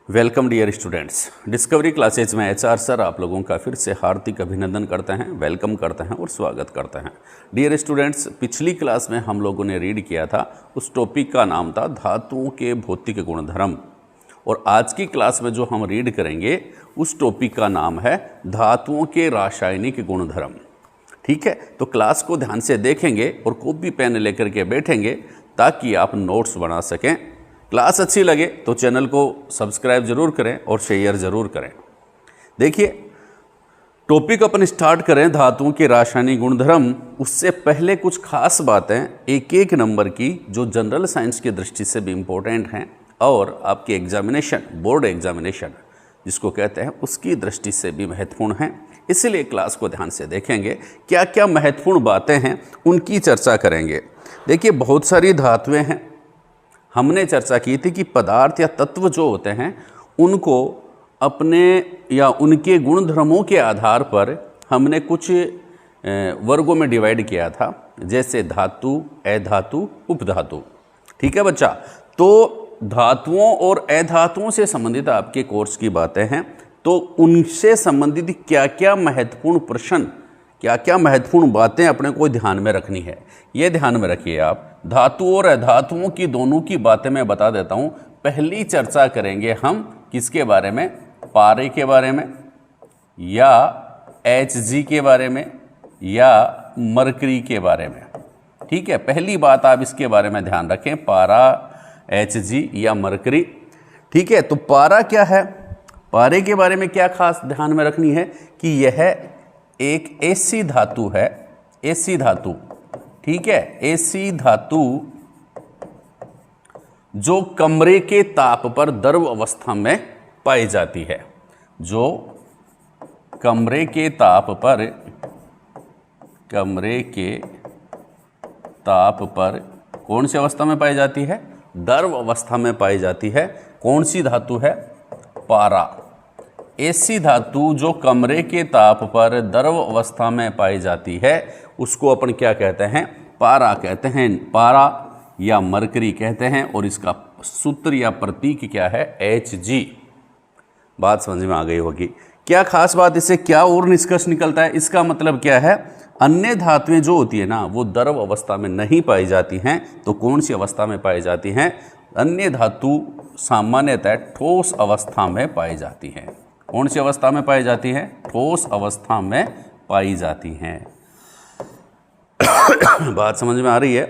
Welcome dear students, Discovery Classes में HR sir आप लोगों का फिर से हार्दिक अभिनंदन करते हैं, वेलकम करते हैं और स्वागत करते हैं। डियर स्टूडेंट्स, पिछली क्लास में हम लोगों ने रीड किया था, उस टॉपिक का नाम था धातुओं के भौतिक गुणधर्म। और आज की क्लास में जो हम रीड करेंगे उस टॉपिक का नाम है धातुओं के रासायनिक गुणधर्म। ठीक है, तो क्लास को ध्यान से देखेंगे और कॉपी पेन लेकर के बैठेंगे ताकि आप नोट्स बना सकें। क्लास अच्छी लगे तो चैनल को सब्सक्राइब जरूर करें और शेयर जरूर करें। देखिए, टॉपिक अपन स्टार्ट करें धातुओं के रासायनिक गुणधर्म। उससे पहले कुछ खास बातें एक एक नंबर की जो जनरल साइंस की दृष्टि से भी इम्पोर्टेंट हैं और आपके एग्जामिनेशन, बोर्ड एग्जामिनेशन जिसको कहते हैं, उसकी दृष्टि से भी महत्वपूर्ण हैं। इसलिए क्लास को ध्यान से देखेंगे, क्या क्या महत्वपूर्ण बातें हैं उनकी चर्चा करेंगे। देखिए, बहुत सारी धातुएं हैं। हमने चर्चा की थी कि पदार्थ या तत्व जो होते हैं उनको अपने या उनके गुणधर्मों के आधार पर हमने कुछ वर्गों में डिवाइड किया था, जैसे धातु, अधातु, उपधातु। ठीक है बच्चा, तो धातुओं और अधातुओं से संबंधित आपके कोर्स की बातें हैं, तो उनसे संबंधित क्या क्या महत्वपूर्ण प्रश्न, क्या क्या महत्वपूर्ण बातें अपने को ध्यान में रखनी है, ये ध्यान में रखिए आप। धातु और अधातुओं की दोनों की बातें मैं बता देता हूँ। पहली चर्चा करेंगे हम किसके बारे में, पारे के बारे में या Hg के बारे में या मरकरी के बारे में। ठीक है, पहली बात आप इसके बारे में ध्यान रखें, पारा, Hg या मरकरी। ठीक है, तो पारा क्या है, पारे के बारे में क्या खास ध्यान में रखनी है कि यह एक ऐसी धातु है, ऐसी धातु, ठीक है, ऐसी धातु जो कमरे के ताप पर द्रव अवस्था में पाई जाती है, जो कमरे के ताप पर, कमरे के ताप पर कौन सी अवस्था में पाई जाती है, द्रव अवस्था में पाई जाती है। कौन सी धातु है, पारा। ऐसी धातु जो कमरे के ताप पर द्रव अवस्था में पाई जाती है उसको अपन क्या कहते हैं, पारा कहते हैं, पारा या मरकरी कहते हैं। और इसका सूत्र या प्रतीक क्या है, Hg। बात समझ में आ गई होगी। क्या खास बात, इससे क्या और निष्कर्ष निकलता है, इसका मतलब क्या है, अन्य धातुएं जो होती है ना वो द्रव अवस्था में नहीं पाई जाती हैं। तो कौन सी अवस्था में पाई जाती हैं, अन्य धातु सामान्यतः ठोस अवस्था में पाई जाती हैं। कौन सी अवस्था में पाई जाती हैं, ठोस अवस्था में पाई जाती हैं। बात समझ में आ रही है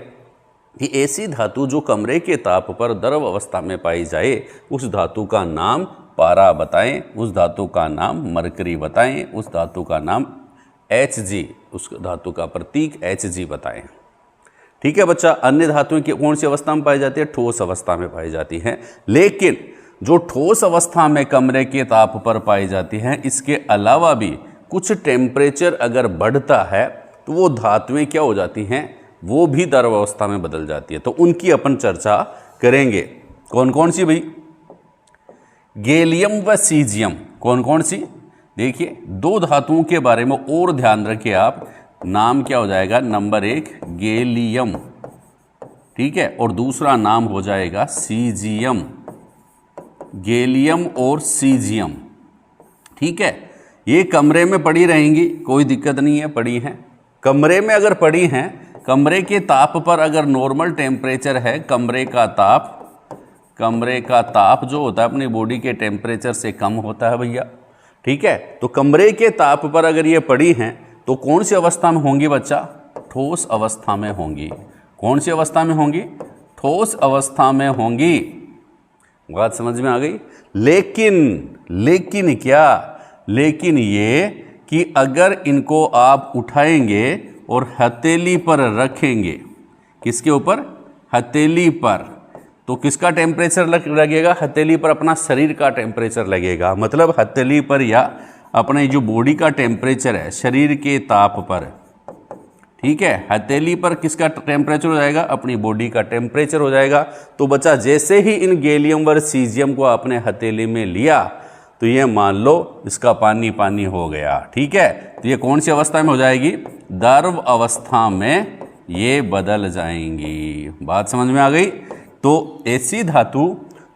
कि ऐसी धातु जो कमरे के ताप पर द्रव अवस्था में पाई जाए उस धातु का नाम पारा बताएं, उस धातु का नाम मरकरी बताएं, उस धातु का नाम Hg, उस धातु का प्रतीक Hg बताएं। ठीक है बच्चा, अन्य धातुएं कौन सी अवस्था में पाई जाती है, ठोस अवस्था में पाई जाती हैं। लेकिन जो ठोस अवस्था में कमरे के ताप पर पाई जाती हैं, इसके अलावा भी कुछ टेम्परेचर अगर बढ़ता है तो वो धातुएं क्या हो जाती हैं, वो भी द्रव अवस्था में बदल जाती है। तो उनकी अपन चर्चा करेंगे। कौन कौन सी भाई, गैलियम व सीजियम। कौन कौन सी, देखिए दो धातुओं के बारे में और ध्यान रखिए आप। नाम क्या हो जाएगा, नंबर 1 गैलियम, ठीक है, और दूसरा नाम हो जाएगा सीजियम। गैलियम और सीजियम, ठीक है, ये कमरे में पड़ी रहेंगी, कोई दिक्कत नहीं है, पड़ी हैं कमरे में। अगर पड़ी हैं, कमरे के ताप पर अगर नॉर्मल टेम्परेचर है, कमरे का ताप जो होता है अपनी बॉडी के टेम्परेचर से कम होता है भैया। ठीक है, तो कमरे के ताप पर अगर ये पड़ी हैं तो कौन सी अवस्था में होंगी बच्चा, ठोस अवस्था में होंगी। कौन सी अवस्था में होंगी, ठोस अवस्था में होंगी। बात समझ में आ गई। लेकिन क्या, लेकिन ये कि अगर इनको आप उठाएंगे और हथेली पर रखेंगे, किसके ऊपर, हथेली पर, तो किसका टेम्परेचर लगेगा, हथेली पर अपना शरीर का टेम्परेचर लगेगा। मतलब हथेली पर या अपने जो बॉडी का टेम्परेचर है शरीर के ताप पर, ठीक है, हथेली पर किसका टेम्परेचर हो जाएगा, अपनी बॉडी का टेम्परेचर हो जाएगा। तो बच्चा जैसे ही इन गैलियम व सीजियम को आपने हथेली में लिया तो ये मान लो इसका पानी पानी हो गया। ठीक है, तो ये कौन सी अवस्था में हो जाएगी, द्रव अवस्था में ये बदल जाएंगी। बात समझ में आ गई। तो ऐसी धातु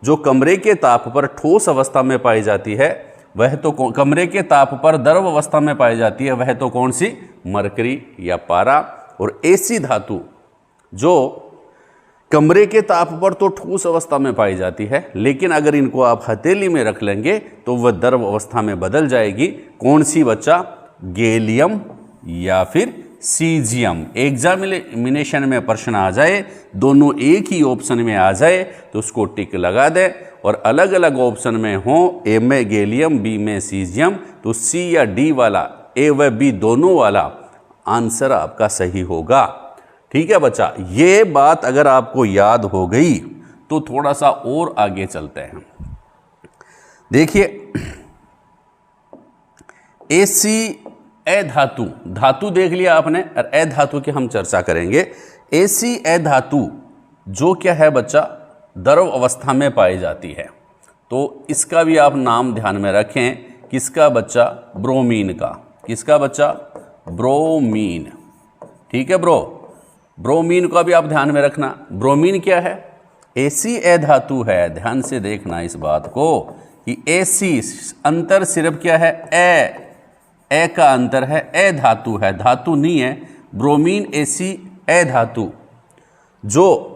जो कमरे के ताप पर ठोस अवस्था में पाई जाती है वह तो कमरे के ताप पर द्रव अवस्था में पाई जाती है वह तो कौन सी? मरकरी या पारा। और ऐसी धातु जो कमरे के ताप पर तो ठोस अवस्था में पाई जाती है, लेकिन अगर इनको आप हथेली में रख लेंगे तो वह द्रव अवस्था में बदल जाएगी। कौन सी बच्चा? गैलियम या फिर सीजियम। एग्जामिनेशन में प्रश्न आ जाए, दोनों एक ही ऑप्शन में आ जाए तो उसको टिक लगा दे, और अलग अलग ऑप्शन में हो, ए में गैलियम, बी में सीजियम, तो सी या डी वाला, ए व बी दोनों वाला आंसर आपका सही होगा। ठीक है बच्चा, ये बात अगर आपको याद हो गई तो थोड़ा सा और आगे चलते हैं। देखिए, ऐसी अधातु, धातु देख लिया आपने, और अधातु की हम चर्चा करेंगे। ऐसी अधातु जो क्या है बच्चा? द्रव अवस्था में पाई जाती है। तो इसका भी आप नाम ध्यान में रखें। किसका बच्चा? ब्रोमीन का। किसका बच्चा? ब्रोमीन। ठीक है ब्रोमीन का भी आप ध्यान में रखना। ब्रोमीन क्या है? ऐसी अधातु है, ध्यान से देखना इस बात को, कि ऐसी अंतर सिर्फ क्या है? ए का अंतर है, अधातु है, धातु नहीं है। ब्रोमीन ऐसी अधातु जो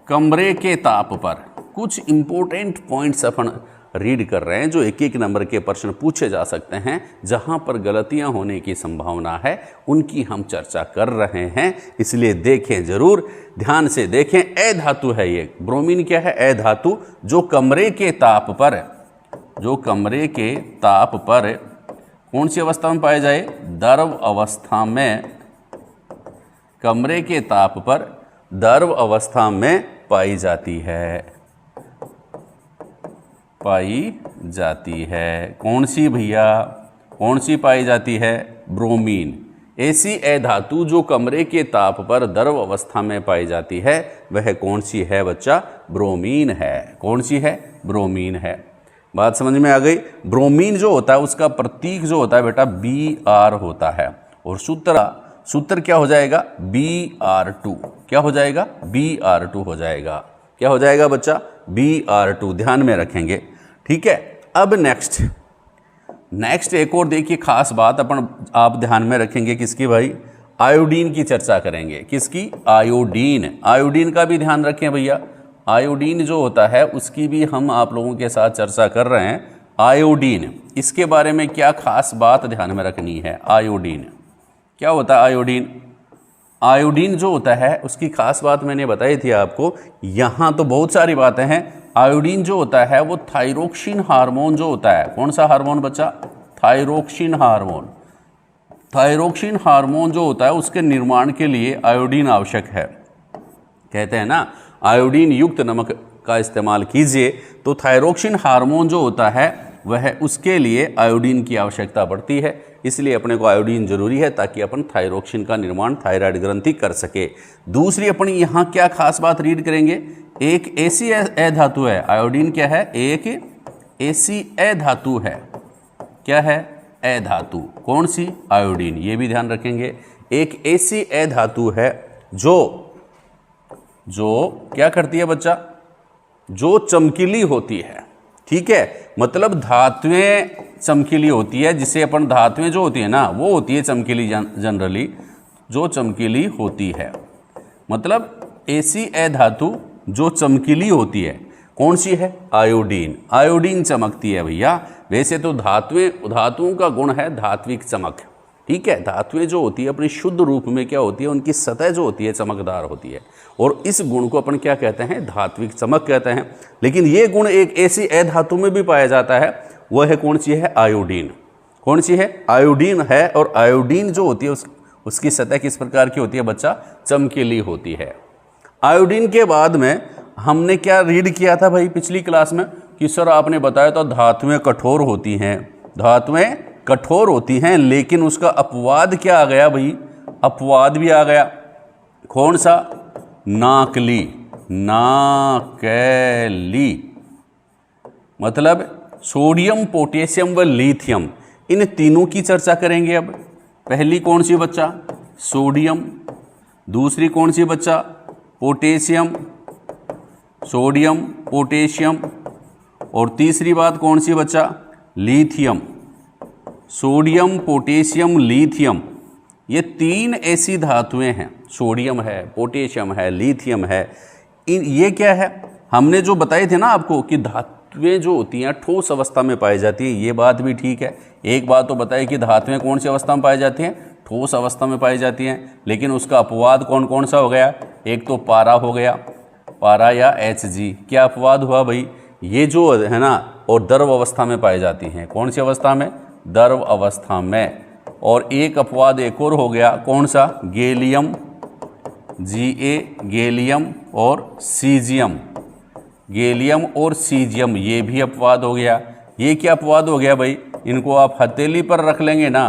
कमरे के ताप पर, कुछ इंपॉर्टेंट पॉइंट्स अपन रीड कर रहे हैं जो एक एक नंबर के प्रश्न पूछे जा सकते हैं, जहां पर गलतियां होने की संभावना है उनकी हम चर्चा कर रहे हैं, इसलिए देखें जरूर, ध्यान से देखें। अधातु है ये ब्रोमीन। क्या है? अधातु जो कमरे के ताप पर, जो कमरे के ताप पर कौन सी अवस्था में पाए जाए? द्रव अवस्था में, कमरे के ताप पर द्रव अवस्था में पाई जाती है, पाई जाती है। कौन सी भैया? कौन सी पाई जाती है? ब्रोमीन। ऐसी अधातु जो कमरे के ताप पर द्रव अवस्था में पाई जाती है वह कौन सी है बच्चा? ब्रोमीन है। कौन सी है? ब्रोमीन है। बात समझ में आ गई? ब्रोमीन जो होता है उसका प्रतीक जो होता है बेटा Br होता है, और सूत्र क्या हो जाएगा? Br2। क्या हो जाएगा? Br2 हो जाएगा। क्या हो जाएगा बच्चा? Br2। ध्यान में रखेंगे। ठीक है, अब नेक्स्ट एक और देखिए खास बात अपन आप ध्यान में रखेंगे। किसकी भाई? आयोडीन की चर्चा करेंगे। किसकी? आयोडीन। आयोडीन का भी ध्यान रखें भैया। आयोडीन जो होता है उसकी भी हम आप लोगों के साथ चर्चा कर रहे हैं। आयोडीन, इसके बारे में क्या खास बात ध्यान में रखनी है? आयोडीन क्या होता है? आयोडीन जो होता है उसकी खास बात मैंने बताई थी आपको। यहाँ तो बहुत सारी बातें हैं। आयोडीन जो होता है वो थायरोक्सिन हार्मोन जो होता है, कौन सा हार्मोन बच्चा? Thyroxine hormone. थायरोक्सिन हार्मोन जो होता है उसके निर्माण के लिए आयोडीन आवश्यक है। कहते हैं ना, आयोडीन युक्त नमक का इस्तेमाल कीजिए, तो थायरोक्सिन हार्मोन जो होता है वह उसके लिए आयोडीन की आवश्यकता पड़ती है। इसलिए अपने को आयोडीन जरूरी है ताकि अपन थायरोक्सिन का निर्माण थायराइड ग्रंथि कर सके। दूसरी अपनी यहाँ क्या खास बात रीड करेंगे? एक ऐसी अधातु है, आयोडीन क्या है? एक ऐसी अधातु है। क्या है? अधातु। कौन सी? आयोडीन। ये भी ध्यान रखेंगे। एक ऐसी अधातु है जो क्या करती है बच्चा? जो चमकीली होती है। ठीक है, मतलब धातुएं चमकीली होती है, जिसे अपन धातुएं जो होती है ना वो होती है चमकीली, जनरली जो चमकीली होती है। मतलब ऐसी अधातु जो चमकीली होती है, कौन सी है? आयोडीन। आयोडीन चमकती है भैया। वैसे तो धातुओं का गुण है धात्विक चमक। ठीक है, धातुएं जो होती है अपनी शुद्ध रूप में क्या होती है? उनकी सतह जो होती है चमकदार होती है, और इस गुण को अपन क्या कहते हैं? धात्विक चमक कहते हैं। लेकिन ये गुण एक ऐसी अधातु में भी पाया जाता है, वह है कौन सी है? आयोडीन। कौन सी है? आयोडीन है। और आयोडीन जो होती है उसकी सतह किस प्रकार की होती है बच्चा? चमकीली होती है। आयोडीन के बाद में हमने क्या रीड किया था भाई पिछली क्लास में? कि सर आपने बताया तो धातुएं कठोर होती हैं। धातुएं कठोर होती हैं, लेकिन उसका अपवाद क्या आ गया भाई? अपवाद भी आ गया। कौन सा? नाकली। नाकली मतलब सोडियम, पोटेशियम व लिथियम, इन तीनों की चर्चा करेंगे। अब पहली कौन सी बच्चा? सोडियम। दूसरी कौन सी बच्चा? पोटेशियम। सोडियम, पोटेशियम, और तीसरी बात कौन सी बच्चा, लिथियम। सोडियम, पोटेशियम, लिथियम, ये 3 ऐसी धातुएं हैं, सोडियम है, पोटेशियम है, लिथियम है। ये क्या है, हमने जो बताए थे ना आपको कि धातुएं जो होती हैं ठोस अवस्था में पाई जाती है, ये बात भी ठीक है। एक बात तो बताई कि धातुएं कौन सी अवस्था में पाई जाती हैं, ठोस अवस्था में पाई जाती हैं, लेकिन उसका अपवाद कौन कौन सा हो गया, एक तो पारा हो गया, पारा या Hg। क्या अपवाद हुआ भाई, ये जो है ना, और द्रव अवस्था में पाई जाती हैं। कौन सी अवस्था में, द्रव अवस्था में। और एक अपवाद एक और हो गया, कौन सा, गैलियम, Ga, गैलियम और सीजियम, गैलियम और सीजियम, ये भी अपवाद हो गया। ये क्या अपवाद हो गया भाई, इनको आप हथेली पर रख लेंगे ना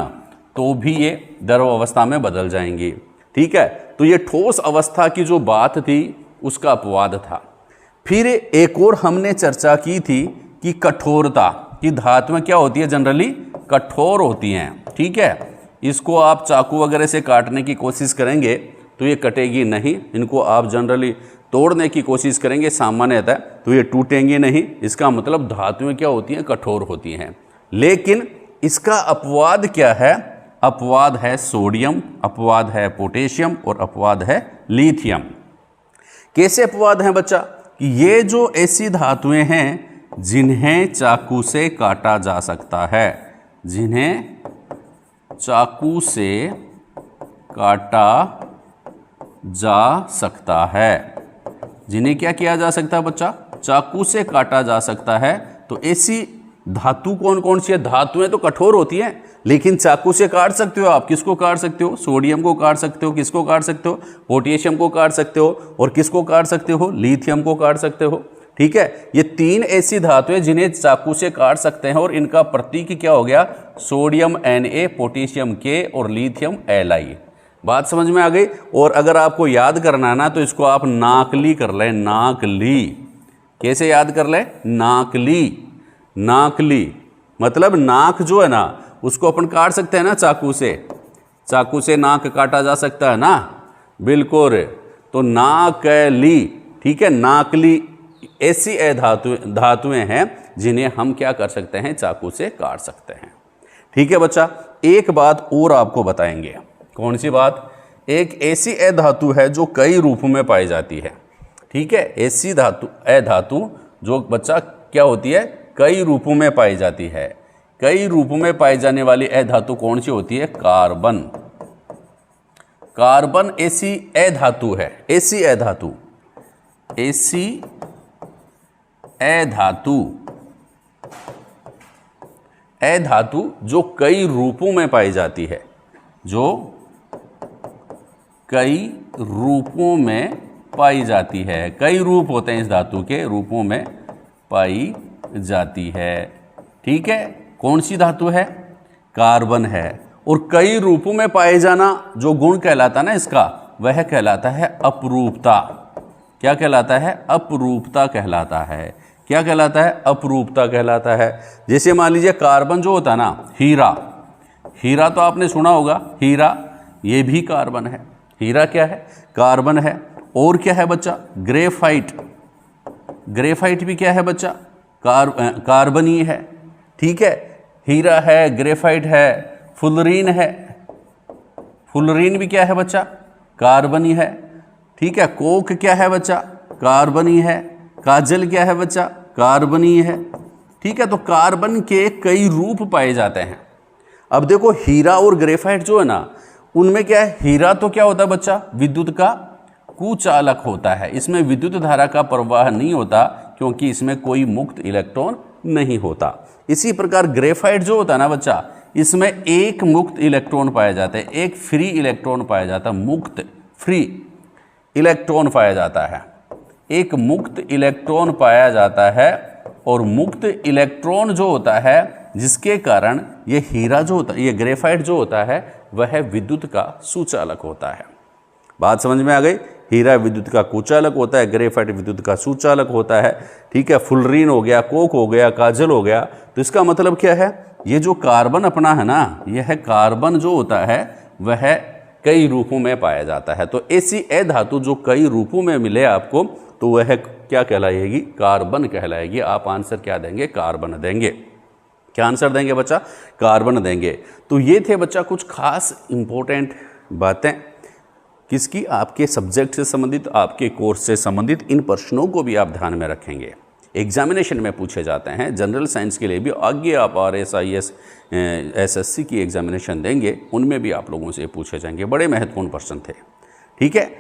तो भी ये द्रव अवस्था में बदल जाएंगे। ठीक है, तो ये ठोस अवस्था की जो बात थी उसका अपवाद था। फिर एक और हमने चर्चा की थी कि कठोरता, कि धातुएं क्या होती है, जनरली कठोर होती हैं। ठीक है, इसको आप चाकू वगैरह से काटने की कोशिश करेंगे तो ये कटेगी नहीं, इनको आप जनरली तोड़ने की कोशिश करेंगे सामान्यतः तो ये टूटेंगे नहीं। इसका मतलब धातुएं क्या होती हैं, कठोर होती हैं। लेकिन इसका अपवाद क्या है, अपवाद है सोडियम, अपवाद है पोटेशियम और अपवाद है लिथियम। कैसे अपवाद हैं बच्चा, कि ये जो ऐसी धातुएं हैं जिन्हें चाकू से काटा जा सकता है, जिन्हें चाकू से काटा जा सकता है, जिन्हें क्या किया जा सकता है बच्चा, चाकू से काटा जा सकता है। तो ऐसी धातु कौन कौन सी है, धातुएं तो कठोर होती हैं लेकिन चाकू से काट सकते हो आप। किसको काट सकते हो, सोडियम को काट सकते हो, किसको काट सकते हो, पोटेशियम को काट सकते हो, और किसको काट सकते हो, लिथियम को काट सकते हो। ठीक है, ये 3 ऐसी धातुएं जिन्हें चाकू से काट सकते हैं और इनका प्रतीक क्या हो गया, सोडियम Na, पोटेशियम K और लिथियम Li। बात समझ में आ गई। और अगर आपको याद करना है ना तो इसको आप नाकली कर लें, नाकली। कैसे याद कर लें, नाकली, नाकली मतलब नाक जो है ना उसको अपन काट सकते हैं ना चाकू से, चाकू से नाक काटा जा सकता है ना, बिल्कुल। तो नाकली, ठीक है, नाकली ऐसी धातुएं हैं जिन्हें हम क्या कर सकते हैं, चाकू से काट सकते हैं। ठीक है बच्चा, एक बात और आपको बताएंगे। कौन सी बात, एक ऐसी अधातु है जो कई रूपों में पाई जाती है। ठीक है, ऐसी अधातु जो बच्चा क्या होती है, कई रूपों में पाई जाती है। कई रूपों में पाई जाने वाली अधातु कौन सी होती है, कार्बन। कार्बन ऐसी अधातु है, ऐसी अधातु, ऐसी अधातु, अधातु जो कई रूपों में पाई जाती है, जो कई रूपों में पाई जाती है। कई रूप होते हैं इस धातु के, रूपों में पाई जाती है। ठीक है, कौन सी धातु है, कार्बन है। और कई रूपों में पाए जाना जो गुण कहलाता है ना इसका, वह कहलाता है अपरूपता। क्या कहलाता है, अपरूपता कहलाता है। क्या कहलाता है, अपरूपता कहलाता है। जैसे मान लीजिए कार्बन जो होता है ना, हीरा, हीरा तो आपने सुना होगा, हीरा ये भी कार्बन है। हीरा क्या है, कार्बन है। और क्या है बच्चा, ग्रेफाइट, ग्रेफाइट भी क्या है बच्चा, कार्बन ही है। ठीक है, हीरा है, ग्रेफाइट है, फुलरीन है, फुलरीन भी क्या है बच्चा, कार्बन ही है। ठीक है, कोक क्या है बच्चा, कार्बन ही है। काजल क्या है बच्चा, कार्बन ही है। ठीक है, तो कार्बन के कई रूप पाए जाते हैं। अब देखो हीरा और ग्रेफाइट जो है ना, उनमें क्या है, हीरा तो क्या होता है बच्चा, विद्युत का कुचालक होता है। इसमें विद्युत धारा का प्रवाह नहीं होता क्योंकि इसमें कोई मुक्त इलेक्ट्रॉन नहीं होता। इसी प्रकार ग्रेफाइट जो होता है ना बच्चा, इसमें एक मुक्त इलेक्ट्रॉन पाया जाता है, एक फ्री इलेक्ट्रॉन पाया जाता है, मुक्त फ्री इलेक्ट्रॉन पाया जाता है, एक मुक्त इलेक्ट्रॉन पाया जाता है। और मुक्त इलेक्ट्रॉन जो होता है जिसके कारण ये हीरा जो होता है, ये ग्रेफाइट जो होता है, वह विद्युत का सुचालक होता है। बात समझ में आ गई, हीरा विद्युत का कुचालक होता है, ग्रेफाइट विद्युत का सुचालक होता है। ठीक है, फुलरीन हो गया, कोक हो गया, काजल हो गया। तो इसका मतलब क्या है, ये जो कार्बन अपना है ना, यह कार्बन जो होता है वह कई रूपों में पाया जाता है। तो ऐसी अधातु जो कई रूपों में मिले आपको, तो वह क्या कहलाएगी? कार्बन कहलाएगी। आप आंसर क्या देंगे? कार्बन देंगे। क्या आंसर देंगे बच्चा? कार्बन देंगे। तो ये थे बच्चा कुछ खास इंपॉर्टेंट बातें किसकी? आपके सब्जेक्ट से संबंधित, आपके कोर्स से संबंधित। इन प्रश्नों को भी आप ध्यान में रखेंगे, एग्जामिनेशन में पूछे जाते हैं। जनरल साइंस के लिए भी आगे आप RSIS SSC की एग्जामिनेशन देंगे, उनमें भी आप लोगों से पूछे जाएंगे। बड़े महत्वपूर्ण प्रश्न थे, ठीक है।